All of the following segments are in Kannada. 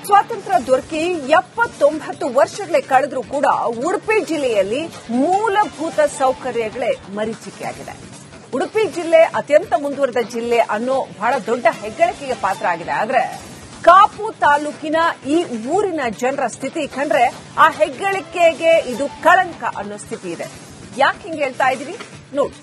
ಸ್ವಾತಂತ್ರ್ಯ ದೊರಕಿ 79 ವರ್ಷಗಳೇ ಕಳೆದರೂ ಕೂಡ ಉಡುಪಿ ಜಿಲ್ಲೆಯಲ್ಲಿ ಮೂಲಭೂತ ಸೌಕರ್ಯಗಳೇ ಮರೀಚಿಕೆಯಾಗಿದೆ. ಉಡುಪಿ ಜಿಲ್ಲೆ ಅತ್ಯಂತ ಮುಂದುವರೆದ ಜಿಲ್ಲೆ ಅನ್ನೋ ಬಹಳ ದೊಡ್ಡ ಹೆಗ್ಗಳಿಕೆಗೆ ಪಾತ್ರ ಆಗಿದೆ. ಆದ್ರೆ ಕಾಪು ತಾಲೂಕಿನ ಈ ಊರಿನ ಜನರ ಸ್ಥಿತಿ ಕಂಡ್ರೆ ಆ ಹೆಗ್ಗಳಿಕೆಗೆ ಇದು ಕಳಂಕ ಅನ್ನೋ ಸ್ಥಿತಿ ಇದೆ. ಯಾಕೆ ಹಿಂಗೆ ಹೇಳ್ತಾ ಇದೀವಿ ನೋಡಿ.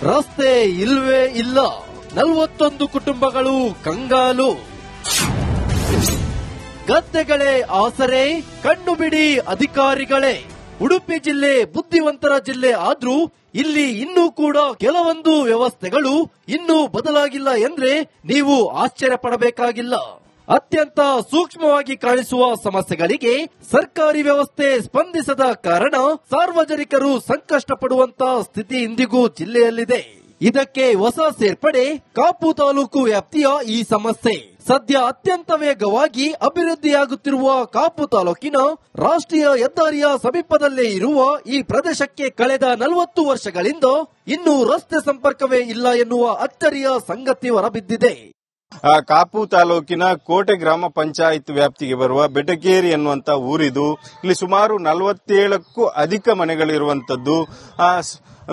ರಸ್ತೆ ಇಲ್ವೇ ಇಲ್ಲ, 41 ಕುಟುಂಬಗಳು ಕಂಗಾಲು. ಗದ್ದೆಗಳೇ ಆಸರೆ, ಕಣ್ಣು ಬಿಡಿ ಅಧಿಕಾರಿಗಳೇ. ಉಡುಪಿ ಜಿಲ್ಲೆ ಬುದ್ಧಿವಂತರ ಜಿಲ್ಲೆ ಆದ್ರೂ ಇಲ್ಲಿ ಇನ್ನೂ ಕೂಡ ಕೆಲವೊಂದು ವ್ಯವಸ್ಥೆಗಳು ಇನ್ನೂ ಬದಲಾಗಿಲ್ಲ ಎಂದ್ರೆ ನೀವು ಆಶ್ಚರ್ಯ ಪಡಬೇಕಾಗಿಲ್ಲ. ಅತ್ಯಂತ ಸೂಕ್ಷ್ಮವಾಗಿ ಕಾಣಿಸುವ ಸಮಸ್ಯೆಗಳಿಗೆ ಸರ್ಕಾರಿ ವ್ಯವಸ್ಥೆ ಸ್ಪಂದಿಸದ ಕಾರಣ ಸಾರ್ವಜನಿಕರು ಸಂಕಷ್ಟ ಪಡುವಂತ ಸ್ಥಿತಿ ಇಂದಿಗೂ ಜಿಲ್ಲೆಯಲ್ಲಿದೆ. ಇದಕ್ಕೆ ಹೊಸ ಸೇರ್ಪಡೆ ಕಾಪು ತಾಲೂಕು ವ್ಯಾಪ್ತಿಯ ಈ ಸಮಸ್ಯೆ. ಸದ್ಯ ಅತ್ಯಂತ ವೇಗವಾಗಿ ಅಭಿವೃದ್ಧಿಯಾಗುತ್ತಿರುವ ಕಾಪು ತಾಲೂಕಿನ ರಾಷ್ಟ್ರೀಯ ಹೆದ್ದಾರಿಯ ಸಮೀಪದಲ್ಲೇ ಇರುವ ಈ ಪ್ರದೇಶಕ್ಕೆ ಕಳೆದ 40 ವರ್ಷಗಳಿಂದ ಇನ್ನೂ ರಸ್ತೆ ಸಂಪರ್ಕವೇ ಇಲ್ಲ ಎನ್ನುವ ಅಚ್ಚರಿಯ ಸಂಗತಿ ಹೊರಬಿದ್ದಿದೆ. ಕಾಪು ತಾಲೂಕಿನ ಕೋಟೆ ಗ್ರಾಮ ಪಂಚಾಯತ್ ವ್ಯಾಪ್ತಿಗೆ ಬರುವ ಬೆಟಗೇರಿ ಎನ್ನುವಂತ ಊರಿದು. ಇಲ್ಲಿ ಸುಮಾರು 47ಕ್ಕೂ ಅಧಿಕ ಮನೆಗಳಿರುವಂತದ್ದು.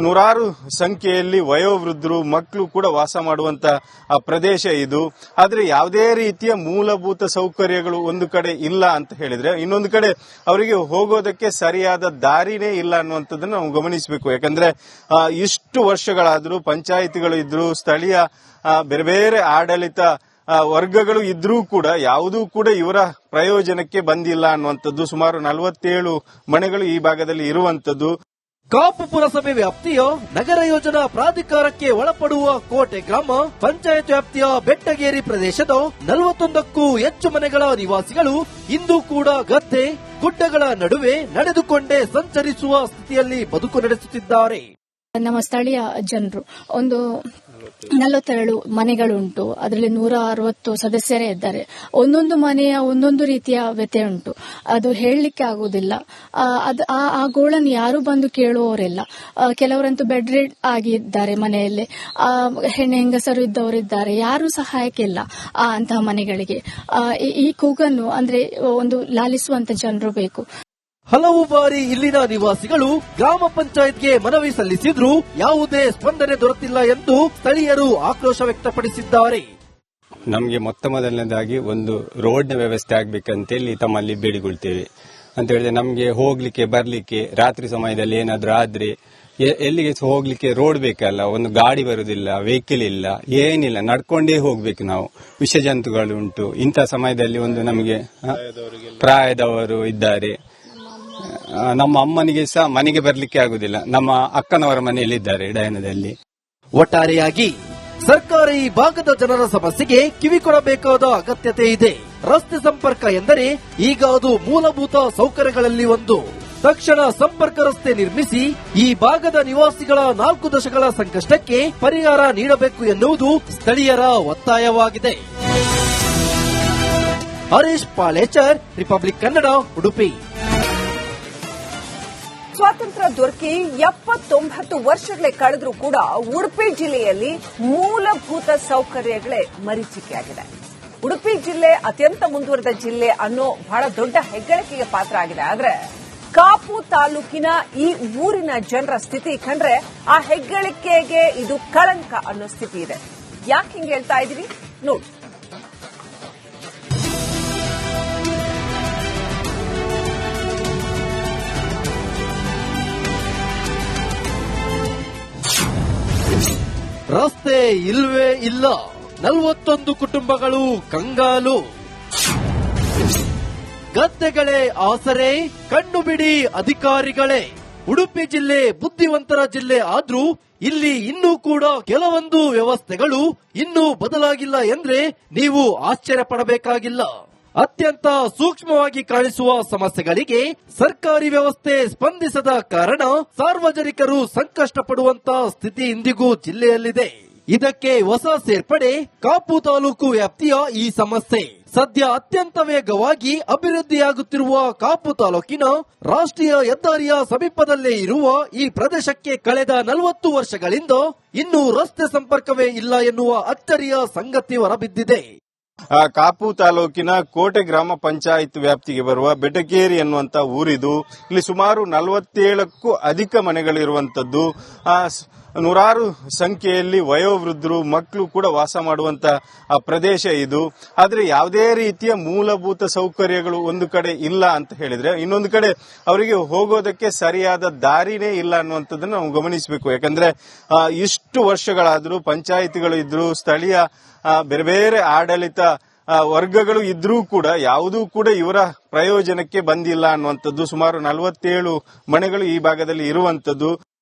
ನೂರಾರು ಸಂಖ್ಯೆಯಲ್ಲಿ ವಯೋವೃದ್ಧರು, ಮಕ್ಕಳು ಕೂಡ ವಾಸ ಮಾಡುವಂತ ಪ್ರದೇಶ ಇದು. ಆದ್ರೆ ಯಾವುದೇ ರೀತಿಯ ಮೂಲಭೂತ ಸೌಕರ್ಯಗಳು ಒಂದು ಕಡೆ ಇಲ್ಲ ಅಂತ ಹೇಳಿದ್ರೆ, ಇನ್ನೊಂದು ಕಡೆ ಅವರಿಗೆ ಹೋಗೋದಕ್ಕೆ ಸರಿಯಾದ ದಾರಿನೇ ಇಲ್ಲ ಅನ್ನುವಂಥದ್ದನ್ನು ನಾವು ಗಮನಿಸಬೇಕು. ಯಾಕಂದ್ರೆ ಇಷ್ಟು ವರ್ಷಗಳಾದ್ರೂ ಪಂಚಾಯಿತಿಗಳು ಇದ್ರು, ಸ್ಥಳೀಯ ಬೇರೆ ಬೇರೆ ಆಡಳಿತ ವರ್ಗಗಳು ಇದ್ರೂ ಕೂಡ ಯಾವುದೂ ಕೂಡ ಇವರ ಪ್ರಯೋಜನಕ್ಕೆ ಬಂದಿಲ್ಲ ಅನ್ನುವಂಥದ್ದು. ಸುಮಾರು 47 ಮನೆಗಳು ಈ ಭಾಗದಲ್ಲಿ ಇರುವಂತದ್ದು. ಕಾಪು ಪುರಸಭೆ ವ್ಯಾಪ್ತಿಯ ನಗರ ಯೋಜನಾ ಪ್ರಾಧಿಕಾರಕ್ಕೆ ಒಳಪಡುವ ಕೋಟೆ ಗ್ರಾಮ ಪಂಚಾಯತ್ ವ್ಯಾಪ್ತಿಯ ಬೆಟ್ಟಗೇರಿ ಪ್ರದೇಶದ 41ಕ್ಕೂ ಹೆಚ್ಚು ಮನೆಗಳ ನಿವಾಸಿಗಳು ಇಂದು ಕೂಡ ಗದ್ದೆ ಗುಡ್ಡಗಳ ನಡುವೆ ನಡೆದುಕೊಂಡೇ ಸಂಚರಿಸುವ ಸ್ಥಿತಿಯಲ್ಲಿ ಬದುಕು ನಡೆಸುತ್ತಿದ್ದಾರೆ. ನಮ್ಮ ಸ್ಥಳೀಯ ಜನರು ಒಂದು 47 ಮನೆಗಳುಂಟು. ಅದರಲ್ಲಿ 160 ಸದಸ್ಯರೇ ಇದ್ದಾರೆ. ಒಂದೊಂದು ಮನೆಯ ಒಂದೊಂದು ರೀತಿಯ ವ್ಯತೆ ಉಂಟು. ಅದು ಹೇಳಲಿಕ್ಕೆ ಆಗುವುದಿಲ್ಲ. ಆ ಗೋಳನ್ನು ಯಾರು ಬಂದು ಕೇಳುವವರಿಲ್ಲ. ಕೆಲವರಂತೂ ಬೆಡ್ ರೆಡ್ ಆಗಿದ್ದಾರೆ ಮನೆಯಲ್ಲಿ. ಹೆಂಗಸರು ಇದ್ದವರಿದ್ದಾರೆ. ಯಾರು ಸಹಾಯಕ್ಕಿಲ್ಲ ಅಂತಹ ಮನೆಗಳಿಗೆ. ಈ ಕೂಗನ್ನು ಅಂದ್ರೆ ಒಂದು ಲಾಲಿಸುವಂತ ಜನರು ಬೇಕು. ಹಲವು ಬಾರಿ ಇಲ್ಲಿನ ನಿವಾಸಿಗಳು ಗ್ರಾಮ ಪಂಚಾಯತ್ಗೆ ಮನವಿ ಸಲ್ಲಿಸಿದ್ರೂ ಯಾವುದೇ ಸ್ಪಂದನೆ ದೊರೆತಿಲ್ಲ ಎಂದು ಸ್ಥಳೀಯರು ಆಕ್ರೋಶ ವ್ಯಕ್ತಪಡಿಸಿದ್ದಾರೆ. ನಮಗೆ ಮೊದಲನೇದಾಗಿ ಒಂದು ರೋಡ್ನ ವ್ಯವಸ್ಥೆ ಆಗ್ಬೇಕಂತೇಳಿ ತಮ್ಮಲ್ಲಿ ಬೇಡಿಕೊಳ್ತೇವೆ. ಅಂತ ಹೇಳಿದ್ರೆ ನಮಗೆ ಹೋಗ್ಲಿಕ್ಕೆ ಬರ್ಲಿಕ್ಕೆ ರಾತ್ರಿ ಸಮಯದಲ್ಲಿ ಏನಾದ್ರೂ ಆದ್ರೆ ಎಲ್ಲಿಗೆ ಹೋಗ್ಲಿಕ್ಕೆ ರೋಡ್ ಬೇಕಲ್ಲ. ಒಂದು ಗಾಡಿ ಬರುದಿಲ್ಲ, ವೆಹಿಕಲ್ ಇಲ್ಲ, ಏನಿಲ್ಲ, ನಡ್ಕೊಂಡೇ ಹೋಗ್ಬೇಕು ನಾವು. ವಿಷ ಜಂತುಗಳು ಉಂಟು. ಇಂಥ ಸಮಯದಲ್ಲಿ ಒಂದು ನಮಗೆ ಪ್ರಾಯದವರು ಇದ್ದಾರೆ. ನಮ್ಮ ಅಮ್ಮನಿಗೆ ಸಹ ಮನೆಗೆ ಬರ್ಲಿಕ್ಕೆ ಆಗುದಿಲ್ಲ. ನಮ್ಮ ಅಕ್ಕನವರ ಮನೆಯಲ್ಲಿದ್ದಾರೆ ಡಯನದಲ್ಲಿ. ಒಟ್ಟಾರೆಯಾಗಿ ಸರ್ಕಾರ ಈ ಭಾಗದ ಜನರ ಸಮಸ್ಯೆಗೆ ಕಿವಿ ಕೊಡಬೇಕಾದ ಅಗತ್ಯತೆ ಇದೆ. ರಸ್ತೆ ಸಂಪರ್ಕ ಎಂದರೆ ಈಗ ಅದು ಮೂಲಭೂತ ಸೌಕರ್ಯಗಳಲ್ಲಿ ಒಂದು. ತಕ್ಷಣ ಸಂಪರ್ಕ ರಸ್ತೆ ನಿರ್ಮಿಸಿ ಈ ಭಾಗದ ನಿವಾಸಿಗಳ 4 ದಶಕಗಳ ಸಂಕಷ್ಟಕ್ಕೆ ಪರಿಹಾರ ನೀಡಬೇಕು ಎನ್ನುವುದು ಸ್ಥಳೀಯರ ಒತ್ತಾಯವಾಗಿದೆ. ಹರೀಶ್ ಪಾಲೇಚರ್, ರಿಪಬ್ಲಿಕ್ ಕನ್ನಡ, ಉಡುಪಿ. ಸ್ವಾತಂತ್ರ್ಯ ದೊರಕಿ 79 ವರ್ಷಗಳೇ ಕಳೆದರೂ ಕೂಡ ಉಡುಪಿ ಜಿಲ್ಲೆಯಲ್ಲಿ ಮೂಲಭೂತ ಸೌಕರ್ಯಗಳೇ ಮರೀಚಿಕೆಯಾಗಿದೆ. ಉಡುಪಿ ಜಿಲ್ಲೆ ಅತ್ಯಂತ ಮುಂದುವರೆದ ಜಿಲ್ಲೆ ಅನ್ನೋ ಬಹಳ ದೊಡ್ಡ ಹೆಗ್ಗಳಿಕೆಗೆ ಪಾತ್ರ ಆಗಿದೆ. ಆದ್ರೆ ಕಾಪು ತಾಲೂಕಿನ ಈ ಊರಿನ ಜನರ ಸ್ಥಿತಿ ಕಂಡ್ರೆ ಆ ಹೆಗ್ಗಳಿಕೆಗೆ ಇದು ಕಳಂಕ ಅನ್ನೋ ಸ್ಥಿತಿ ಇದೆ. ಯಾಕೆ ಹಿಂಗೆ ಹೇಳ್ತಾ ಇದೀವಿ ನೋಡಿ. ರಸ್ತೆ ಇಲ್ವೇ ಇಲ್ಲ, 41 ಕುಟುಂಬಗಳು ಕಂಗಾಲು. ಗದ್ದೆಗಳೇ ಆಸರೆ, ಕಣ್ಣು ಬಿಡಿ ಅಧಿಕಾರಿಗಳೇ. ಉಡುಪಿ ಜಿಲ್ಲೆ ಬುದ್ಧಿವಂತರ ಜಿಲ್ಲೆ ಆದ್ರೂ ಇಲ್ಲಿ ಇನ್ನೂ ಕೂಡ ಕೆಲವೊಂದು ವ್ಯವಸ್ಥೆಗಳು ಇನ್ನೂ ಬದಲಾಗಿಲ್ಲ ಎಂದ್ರೆ ನೀವು ಆಶ್ಚರ್ಯ ಪಡಬೇಕಾಗಿಲ್ಲ. ಅತ್ಯಂತ ಸೂಕ್ಷ್ಮವಾಗಿ ಕಾಣಿಸುವ ಸಮಸ್ಯೆಗಳಿಗೆ ಸರ್ಕಾರಿ ವ್ಯವಸ್ಥೆ ಸ್ಪಂದಿಸದ ಕಾರಣ ಸಾರ್ವಜನಿಕರು ಸಂಕಷ್ಟ ಪಡುವಂತ ಸ್ಥಿತಿ ಇಂದಿಗೂ ಜಿಲ್ಲೆಯಲ್ಲಿದೆ. ಇದಕ್ಕೆ ಹೊಸ ಸೇರ್ಪಡೆ ಕಾಪು ತಾಲೂಕು ವ್ಯಾಪ್ತಿಯ ಈ ಸಮಸ್ಯೆ. ಸದ್ಯ ಅತ್ಯಂತ ವೇಗವಾಗಿ ಅಭಿವೃದ್ಧಿಯಾಗುತ್ತಿರುವ ಕಾಪು ತಾಲೂಕಿನ ರಾಷ್ಟ್ರೀಯ ಹೆದ್ದಾರಿಯ ಸಮೀಪದಲ್ಲೇ ಇರುವ ಈ ಪ್ರದೇಶಕ್ಕೆ ಕಳೆದ 40 ವರ್ಷಗಳಿಂದ ಇನ್ನೂ ರಸ್ತೆ ಸಂಪರ್ಕವೇ ಇಲ್ಲ ಎನ್ನುವ ಅಚ್ಚರಿಯ ಸಂಗತಿ ಹೊರಬಿದ್ದಿದೆ. ಕಾಪು ತಾಲೂಕಿನ ಕೋಟೆ ಗ್ರಾಮ ಪಂಚಾಯತ್ ವ್ಯಾಪ್ತಿಗೆ ಬರುವ ಬೆಟಗೇರಿ ಎನ್ನುವಂತ ಊರಿದು. ಇಲ್ಲಿ ಸುಮಾರು 47ಕ್ಕೂ ಅಧಿಕ ಮನೆಗಳಿರುವಂತದ್ದು. ನೂರಾರು ಸಂಖ್ಯೆಯಲ್ಲಿ ವಯೋವೃದ್ಧರು ಮಕ್ಕಳು ಕೂಡ ವಾಸ ಮಾಡುವಂತ ಪ್ರದೇಶ ಇದು. ಆದ್ರೆ ಯಾವುದೇ ರೀತಿಯ ಮೂಲಭೂತ ಸೌಕರ್ಯಗಳು ಒಂದು ಕಡೆ ಇಲ್ಲ ಅಂತ ಹೇಳಿದ್ರೆ, ಇನ್ನೊಂದು ಕಡೆ ಅವರಿಗೆ ಹೋಗೋದಕ್ಕೆ ಸರಿಯಾದ ದಾರಿನೇ ಇಲ್ಲ ಅನ್ನುವಂಥದ್ದನ್ನು ನಾವು ಗಮನಿಸಬೇಕು. ಯಾಕಂದ್ರೆ ಇಷ್ಟು ವರ್ಷಗಳಾದ್ರೂ ಪಂಚಾಯಿತಿಗಳು ಇದ್ರು, ಸ್ಥಳೀಯ ಬೇರೆ ಬೇರೆ ಆಡಳಿತ ವರ್ಗಗಳು ಇದ್ರೂ ಕೂಡ ಯಾವುದೂ ಕೂಡ ಇವರ ಪ್ರಯೋಜನಕ್ಕೆ ಬಂದಿಲ್ಲ ಅನ್ನುವಂಥದ್ದು. ಸುಮಾರು 47 ಮನೆಗಳು ಈ ಭಾಗದಲ್ಲಿ ಇರುವಂತದ್ದು.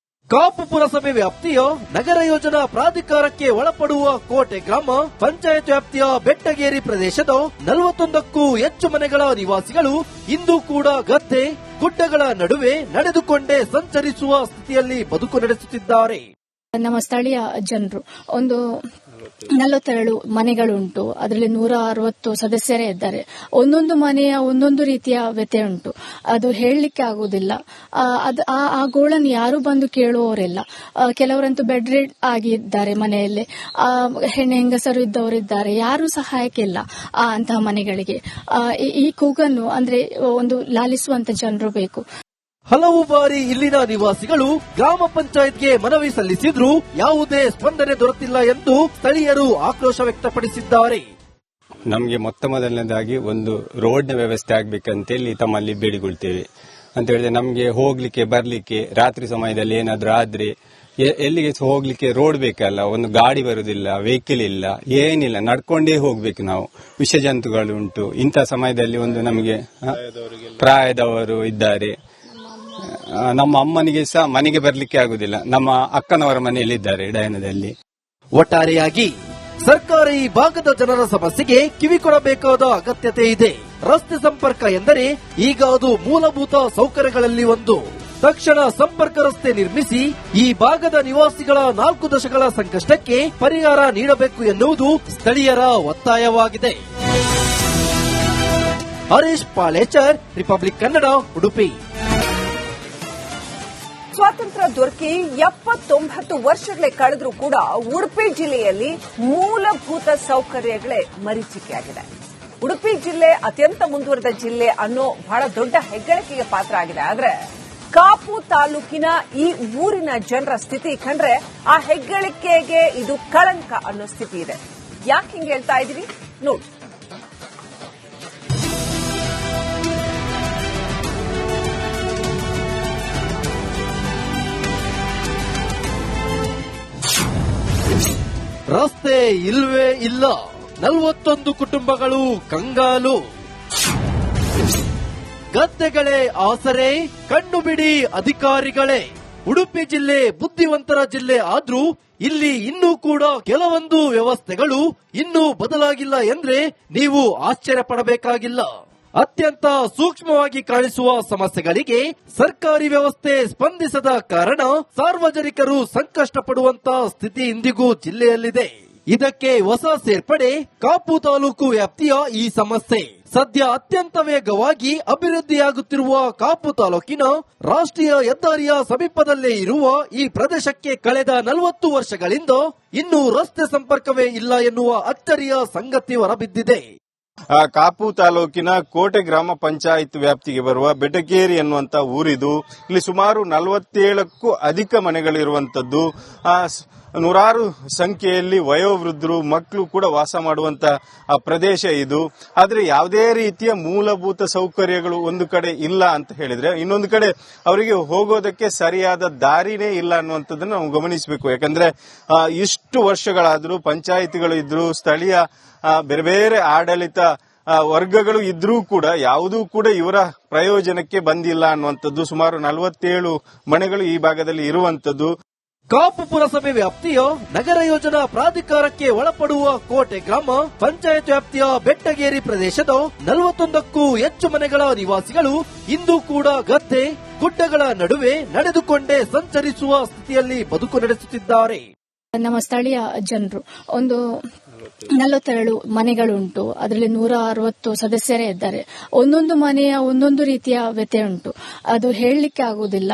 ಕಾಪು ಪುರಸಭೆ ವ್ಯಾಪ್ತಿಯ ನಗರ ಯೋಜನಾ ಪ್ರಾಧಿಕಾರಕ್ಕೆ ಒಳಪಡುವ ಕೋಟೆ ಗ್ರಾಮ ಪಂಚಾಯತ್ ವ್ಯಾಪ್ತಿಯ ಬೆಟ್ಟಗೇರಿ ಪ್ರದೇಶದ 41ಕ್ಕೂ ಹೆಚ್ಚು ಮನೆಗಳ ನಿವಾಸಿಗಳು ಇಂದು ಕೂಡ ಗದ್ದೆ ಗುಡ್ಡಗಳ ನಡುವೆ ನಡೆದುಕೊಂಡೇ ಸಂಚರಿಸುವ ಸ್ಥಿತಿಯಲ್ಲಿ ಬದುಕು ನಡೆಸುತ್ತಿದ್ದಾರೆ. ನಮ್ಮ ಸ್ಥಳೀಯ ಜನರು ಒಂದು 47 ಮನೆಗಳುಂಟು. ಅದರಲ್ಲಿ 160 ಸದಸ್ಯರೇ ಇದ್ದಾರೆ. ಒಂದೊಂದು ಮನೆಯ ಒಂದೊಂದು ರೀತಿಯ ವ್ಯತೆ ಉಂಟು. ಅದು ಹೇಳಲಿಕ್ಕೆ ಆಗುವುದಿಲ್ಲ. ಆ ಗೋಳನ್ನು ಯಾರು ಬಂದು ಕೇಳುವವರಿಲ್ಲ. ಕೆಲವರಂತೂ ಬೆಡ್ ರೆಡ್ ಆಗಿದ್ದಾರೆ ಮನೆಯಲ್ಲಿ. ಹೆಂಗಸರು ಇದ್ದವರಿದ್ದಾರೆ. ಯಾರು ಸಹಾಯಕ್ಕಿಲ್ಲ ಅಂತಹ ಮನೆಗಳಿಗೆ. ಈ ಕೂಗನ್ನು ಅಂದ್ರೆ ಒಂದು ಲಾಲಿಸುವಂತ ಜನರು ಬೇಕು. ಹಲವು ಬಾರಿ ಇಲ್ಲಿನ ನಿವಾಸಿಗಳು ಗ್ರಾಮ ಪಂಚಾಯತ್ಗೆ ಮನವಿ ಸಲ್ಲಿಸಿದ್ರೂ ಯಾವುದೇ ಸ್ಪಂದನೆ ದೊರೆತಿಲ್ಲ ಎಂದು ಸ್ಥಳೀಯರು ಆಕ್ರೋಶ ವ್ಯಕ್ತಪಡಿಸಿದ್ದಾರೆ. ನಮಗೆ ಮೊದಲನೇದಾಗಿ ಒಂದು ರೋಡ್ನ ವ್ಯವಸ್ಥೆ ಆಗ್ಬೇಕಂತೇಳಿ ತಮ್ಮಲ್ಲಿ ಬೇಡಿಕೊಳ್ತೇವೆ. ಅಂತ ಹೇಳಿದ್ರೆ ನಮಗೆ ಹೋಗ್ಲಿಕ್ಕೆ ಬರ್ಲಿಕ್ಕೆ ರಾತ್ರಿ ಸಮಯದಲ್ಲಿ ಏನಾದ್ರೂ ಆದ್ರೆ ಎಲ್ಲಿಗೆ ಹೋಗ್ಲಿಕ್ಕೆ ರೋಡ್ ಬೇಕಲ್ಲ. ಒಂದು ಗಾಡಿ ಬರುದಿಲ್ಲ, ವೆಹಿಕಲ್ ಇಲ್ಲ, ಏನಿಲ್ಲ, ನಡ್ಕೊಂಡೇ ಹೋಗ್ಬೇಕು ನಾವು. ವಿಷ ಜಂತುಗಳು ಉಂಟು. ಇಂಥ ಸಮಯದಲ್ಲಿ ಒಂದು ನಮಗೆ ಪ್ರಾಯದವರು ಇದ್ದಾರೆ. ನಮ್ಮ ಅಮ್ಮನಿಗೆ ಸಹ ಮನೆಗೆ ಬರ್ಲಿಕ್ಕೆ ಆಗುದಿಲ್ಲ. ನಮ್ಮ ಅಕ್ಕನವರ ಮನೆಯಲ್ಲಿದ್ದಾರೆ ಡಯನದಲ್ಲಿ. ಒಟ್ಟಾರೆಯಾಗಿ ಸರ್ಕಾರ ಈ ಭಾಗದ ಜನರ ಸಮಸ್ಯೆಗೆ ಕಿವಿ ಕೊಡಬೇಕಾದ ಅಗತ್ಯತೆ ಇದೆ. ರಸ್ತೆ ಸಂಪರ್ಕ ಎಂದರೆ ಈಗ ಅದು ಮೂಲಭೂತ ಸೌಕರ್ಯಗಳಲ್ಲಿ ಒಂದು. ತಕ್ಷಣ ಸಂಪರ್ಕ ರಸ್ತೆ ನಿರ್ಮಿಸಿ ಈ ಭಾಗದ ನಿವಾಸಿಗಳ 4 ದಶಕಗಳ ಸಂಕಷ್ಟಕ್ಕೆ ಪರಿಹಾರ ನೀಡಬೇಕು ಎನ್ನುವುದು ಸ್ಥಳೀಯರ ಒತ್ತಾಯವಾಗಿದೆ. ಹರೀಶ್ ಪಾಲೇಚರ್, ರಿಪಬ್ಲಿಕ್ ಕನ್ನಡ, ಉಡುಪಿ. ಸ್ವಾತಂತ್ರ್ಯ ದೊರಕಿ 79 ವರ್ಷಗಳೇ ಕಳೆದ್ರೂ ಕೂಡ ಉಡುಪಿ ಜಿಲ್ಲೆಯಲ್ಲಿ ಮೂಲಭೂತ ಸೌಕರ್ಯಗಳೇ ಮರೀಚಿಕೆಯಾಗಿದೆ. ಉಡುಪಿ ಜಿಲ್ಲೆ ಅತ್ಯಂತ ಮುಂದುವರೆದ ಜಿಲ್ಲೆ ಅನ್ನೋ ಬಹಳ ದೊಡ್ಡ ಹೆಗ್ಗಳಿಕೆಗೆ ಪಾತ್ರ ಆಗಿದೆ. ಆದ್ರೆ ಕಾಪು ತಾಲೂಕಿನ ಈ ಊರಿನ ಜನರ ಸ್ಥಿತಿ ಕಂಡ್ರೆ ಆ ಹೆಗ್ಗಳಿಕೆಗೆ ಇದು ಕಳಂಕ ಅನ್ನೋ ಸ್ಥಿತಿ ಇದೆ. ಯಾಕೆ ಹಿಂಗೆ ಹೇಳ್ತಾ ಇದೀವಿ ನೋಡಿ. ರಸ್ತೆ ಇಲ್ವೇ ಇಲ್ಲ, 41 ಕುಟುಂಬಗಳು ಕಂಗಾಲು. ಗದ್ದೆಗಳೇ ಆಸರೆ, ಕಣ್ಣು ಬಿಡಿ ಅಧಿಕಾರಿಗಳೇ. ಉಡುಪಿ ಜಿಲ್ಲೆ ಬುದ್ಧಿವಂತರ ಜಿಲ್ಲೆ ಆದ್ರೂ ಇಲ್ಲಿ ಇನ್ನೂ ಕೂಡ ಕೆಲವೊಂದು ವ್ಯವಸ್ಥೆಗಳು ಇನ್ನೂ ಬದಲಾಗಿಲ್ಲ ಎಂದ್ರೆ ನೀವು ಆಶ್ಚರ್ಯ ಪಡಬೇಕಾಗಿಲ್ಲ. ಅತ್ಯಂತ ಸೂಕ್ಷ್ಮವಾಗಿ ಕಾಣಿಸುವ ಸಮಸ್ಯೆಗಳಿಗೆ ಸರ್ಕಾರಿ ವ್ಯವಸ್ಥೆ ಸ್ಪಂದಿಸದ ಕಾರಣ ಸಾರ್ವಜನಿಕರು ಸಂಕಷ್ಟ ಪಡುವಂತ ಸ್ಥಿತಿ ಇಂದಿಗೂ ಜಿಲ್ಲೆಯಲ್ಲಿದೆ. ಇದಕ್ಕೆ ಹೊಸ ಸೇರ್ಪಡೆ ಕಾಪು ತಾಲೂಕು ವ್ಯಾಪ್ತಿಯ ಈ ಸಮಸ್ಯೆ. ಸದ್ಯ ಅತ್ಯಂತ ವೇಗವಾಗಿ ಅಭಿವೃದ್ಧಿಯಾಗುತ್ತಿರುವ ಕಾಪು ತಾಲೂಕಿನ ರಾಷ್ಟ್ರೀಯ ಹೆದ್ದಾರಿಯ ಸಮೀಪದಲ್ಲೇ ಇರುವ ಈ ಪ್ರದೇಶಕ್ಕೆ ಕಳೆದ 40 ವರ್ಷಗಳಿಂದ ಇನ್ನೂ ರಸ್ತೆ ಸಂಪರ್ಕವೇ ಇಲ್ಲ ಎನ್ನುವ ಅಚ್ಚರಿಯ ಸಂಗತಿ ಹೊರಬಿದ್ದಿದೆ. ಕಾಪು ತಾಲೂಕಿನ ಕೋಟೆ ಗ್ರಾಮ ಪಂಚಾಯತ್ ವ್ಯಾಪ್ತಿಗೆ ಬರುವ ಬೆಟಗೇರಿ ಎನ್ನುವಂತ ಊರಿದು. ಇಲ್ಲಿ ಸುಮಾರು 47ಕ್ಕೂ ಅಧಿಕ ಮನೆಗಳಿರುವಂತದ್ದು. ನೂರಾರು ಸಂಖ್ಯೆಯಲ್ಲಿ ವಯೋವೃದ್ಧರು ಮಕ್ಕಳು ಕೂಡ ವಾಸ ಮಾಡುವಂತ ಪ್ರದೇಶ ಇದು. ಆದ್ರೆ ಯಾವುದೇ ರೀತಿಯ ಮೂಲಭೂತ ಸೌಕರ್ಯಗಳು ಒಂದು ಕಡೆ ಇಲ್ಲ ಅಂತ ಹೇಳಿದ್ರೆ, ಇನ್ನೊಂದು ಕಡೆ ಅವರಿಗೆ ಹೋಗೋದಕ್ಕೆ ಸರಿಯಾದ ದಾರಿನೇ ಇಲ್ಲ ಅನ್ನುವಂಥದ್ದನ್ನು ನಾವು ಗಮನಿಸಬೇಕು. ಯಾಕಂದ್ರೆ ಇಷ್ಟು ವರ್ಷಗಳಾದ್ರೂ ಪಂಚಾಯಿತಿಗಳು ಇದ್ರು, ಸ್ಥಳೀಯ ಬೇರೆ ಬೇರೆ ಆಡಳಿತ ವರ್ಗಗಳು ಇದ್ರೂ ಕೂಡ ಯಾವುದೂ ಕೂಡ ಇವರ ಪ್ರಯೋಜನಕ್ಕೆ ಬಂದಿಲ್ಲ ಅನ್ನುವಂಥದ್ದು. ಸುಮಾರು 47 ಮನೆಗಳು ಈ ಭಾಗದಲ್ಲಿ ಇರುವಂತದ್ದು. ಕಾಪು ಪುರಸಭೆ ವ್ಯಾಪ್ತಿಯ ನಗರ ಯೋಜನಾ ಪ್ರಾಧಿಕಾರಕ್ಕೆ ಒಳಪಡುವ ಕೋಟೆ ಗ್ರಾಮ ಪಂಚಾಯತ್ ವ್ಯಾಪ್ತಿಯ ಬೆಟ್ಟಗೇರಿ ಪ್ರದೇಶದ 41ಕ್ಕೂ ಹೆಚ್ಚು ಮನೆಗಳ ನಿವಾಸಿಗಳು ಇಂದು ಕೂಡ ಗದ್ದೆ ಗುಡ್ಡಗಳ ನಡುವೆ ನಡೆದುಕೊಂಡೇ ಸಂಚರಿಸುವ ಸ್ಥಿತಿಯಲ್ಲಿ ಬದುಕು ನಡೆಸುತ್ತಿದ್ದಾರೆ. ನಮ್ಮ ಸ್ಥಳೀಯ ಜನರು ಒಂದು 47 ಮನೆಗಳುಂಟು. ಅದರಲ್ಲಿ 160 ಸದಸ್ಯರೇ ಇದ್ದಾರೆ. ಒಂದೊಂದು ಮನೆಯ ಒಂದೊಂದು ರೀತಿಯ ವ್ಯತೆ ಉಂಟು. ಅದು ಹೇಳಲಿಕ್ಕೆ ಆಗುವುದಿಲ್ಲ.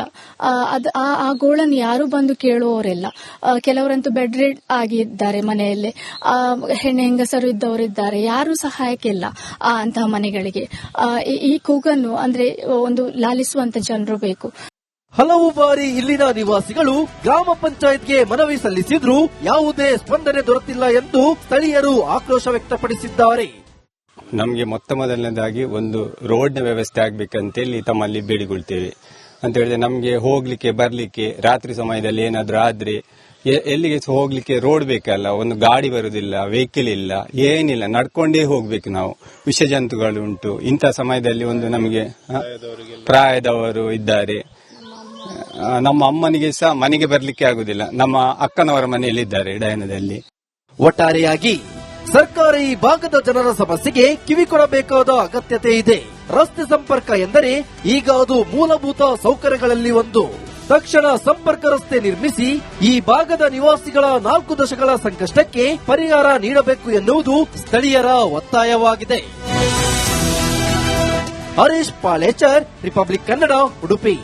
ಆ ಗೋಳನ್ನು ಯಾರು ಬಂದು ಕೇಳುವವರಿಲ್ಲ. ಕೆಲವರಂತೂ ಬೆಡ್ ರೆಡ್ ಆಗಿದ್ದಾರೆ ಮನೆಯಲ್ಲಿ. ಹೆಂಗಸರು ಇದ್ದವರಿದ್ದಾರೆ. ಯಾರು ಸಹಾಯಕ್ಕಿಲ್ಲ ಅಂತಹ ಮನೆಗಳಿಗೆ. ಈ ಕೂಗನ್ನು ಅಂದ್ರೆ ಒಂದು ಲಾಲಿಸುವಂತ ಜನರು ಬೇಕು. ಹಲವು ಬಾರಿ ಇಲ್ಲಿನ ನಿವಾಸಿಗಳು ಗ್ರಾಮ ಪಂಚಾಯತ್ಗೆ ಮನವಿ ಸಲ್ಲಿಸಿದ್ರೂ ಯಾವುದೇ ಸ್ಪಂದನೆ ದೊರೆತಿಲ್ಲ ಎಂದು ಸ್ಥಳೀಯರು ಆಕ್ರೋಶ ವ್ಯಕ್ತಪಡಿಸಿದ್ದಾರೆ. ನಮಗೆ ಮೊದಲನೇದಾಗಿ ಒಂದು ರೋಡ್ನ ವ್ಯವಸ್ಥೆ ಆಗ್ಬೇಕಂತೇಳಿ ತಮ್ಮಲ್ಲಿ ಬೇಡಿಕೊಳ್ತೇವೆ. ಅಂತ ಹೇಳಿದ್ರೆ ನಮಗೆ ಹೋಗ್ಲಿಕ್ಕೆ ಬರ್ಲಿಕ್ಕೆ ರಾತ್ರಿ ಸಮಯದಲ್ಲಿ ಏನಾದ್ರೂ ಆದ್ರೆ ಎಲ್ಲಿಗೆ ಹೋಗ್ಲಿಕ್ಕೆ ರೋಡ್ ಬೇಕಲ್ಲ. ಒಂದು ಗಾಡಿ ಬರುದಿಲ್ಲ, ವೆಹಿಕಲ್ ಇಲ್ಲ, ಏನಿಲ್ಲ, ನಡ್ಕೊಂಡೇ ಹೋಗ್ಬೇಕು ನಾವು. ವಿಷ ಜಂತುಗಳು ಉಂಟು. ಇಂಥ ಸಮಯದಲ್ಲಿ ಒಂದು ನಮಗೆ ಪ್ರಾಯದವರು ಇದ್ದಾರೆ. ನಮ್ಮ ಅಮ್ಮನಿಗೆ ಸಹ ಮನೆಗೆ ಬರ್ಲಿಕ್ಕೆ ಆಗುದಿಲ್ಲ. ನಮ್ಮ ಅಕ್ಕನವರ ಮನೆಯಲ್ಲಿದ್ದಾರೆ ಡಯನದಲ್ಲಿ. ಒಟ್ಟಾರೆಯಾಗಿ ಸರ್ಕಾರ ಈ ಭಾಗದ ಜನರ ಸಮಸ್ಯೆಗೆ ಕಿವಿ ಕೊಡಬೇಕಾದ ಅಗತ್ಯತೆ ಇದೆ. ರಸ್ತೆ ಸಂಪರ್ಕ ಎಂದರೆ ಈಗ ಅದು ಮೂಲಭೂತ ಸೌಕರ್ಯಗಳಲ್ಲಿ ಒಂದು. ತಕ್ಷಣ ಸಂಪರ್ಕ ರಸ್ತೆ ನಿರ್ಮಿಸಿ ಈ ಭಾಗದ ನಿವಾಸಿಗಳ 4 ದಶಕಗಳ ಸಂಕಷ್ಟಕ್ಕೆ ಪರಿಹಾರ ನೀಡಬೇಕು ಎನ್ನುವುದು ಸ್ಥಳೀಯರ ಒತ್ತಾಯವಾಗಿದೆ. ಹರೀಶ್ ಪಾಲೇಚರ್, ರಿಪಬ್ಲಿಕ್ ಕನ್ನಡ, ಉಡುಪಿ.